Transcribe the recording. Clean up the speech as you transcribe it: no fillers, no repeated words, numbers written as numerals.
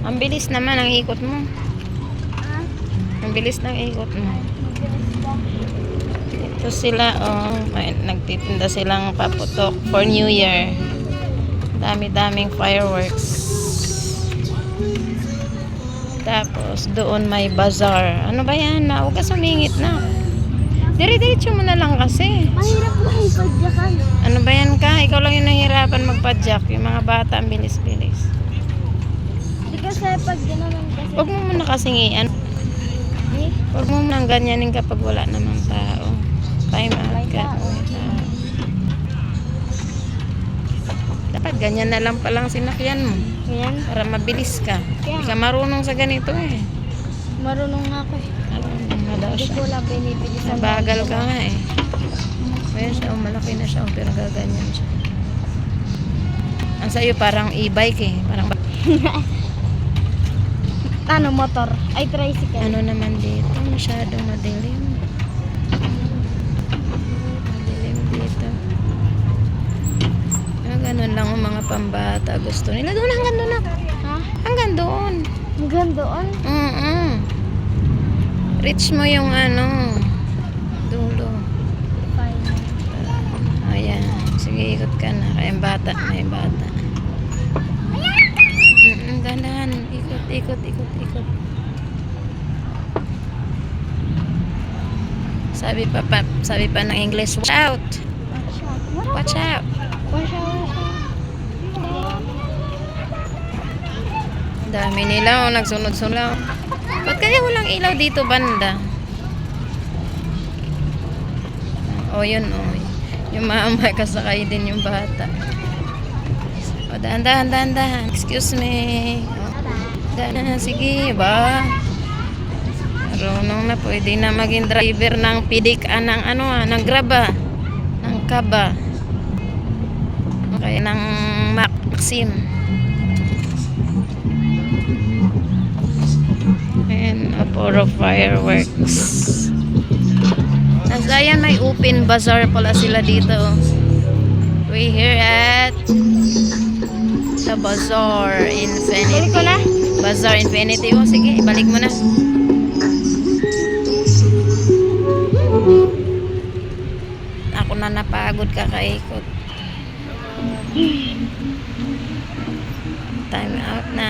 Ang bilis naman ang ikot mo. Ang bilis ng ikot mo. Ito sila, oh. Nagtitinda silang paputok for New Year. Dami-daming fireworks. Tapos, doon may bazaar. Ano ba yan? Huwag ka sumingit na. Dire-diretso mo na lang kasi. Mahirap na ipadyakan. Ano ba yan ka? Ikaw lang yung nahihirapan magpadyak. Yung mga bata, ang bilis-bilis. Hindi kasi pag ginanon kasi. Huwag mo muna kasingian. Huwag mo muna ganyanin kapag wala namang tao. Time out ka. Dapat ganyan na lang palang sinakyan mo. Ganyan. Para mabilis ka. Kaya. Hindi ka marunong sa ganito eh. Marunong nga ako eh. Marunong na daw Hindi siya. ko lang pinipilisan. Nabagal ka nga eh. Ayan siya, malaki na siya, pero gaganyan siya. Ang sa'yo parang e-bike eh. Parang Ano, motor? Ay, tricycle. ano naman dito, masyadong madilim. Madilim dito. Ganun lang ang mga pambata. Gusto nila. Doon, hanggang doon na. Ha? Hanggang doon. Hanggang doon? Reach mo yung ano, dulo. Fine. Ayan. Sige, ikot ka na. Kaya yung bata, may bata. Dahan-dahan. Ikot, ikot, ikot, ikot. Sabi pa ng English, watch out. Watch out. Watch out. Dami nila, nagsunod-sunod. Ba't kaya walang ilaw dito banda? Yun, yung mama kasakay din yung bata. Dahan. Excuse me. Dahan, sige ba? Marunong na, pwede na maging driver ng pidik, ng graba, ng kaba. Okay, ng Maxim. And puro fireworks. Ayan, may open bazaar pala sila dito. We here at the Bazaar Infinity. Balik ko na? Bazaar Infinity. Sige, ibalik mo na. Ako na napagod kakaikot. Time out na.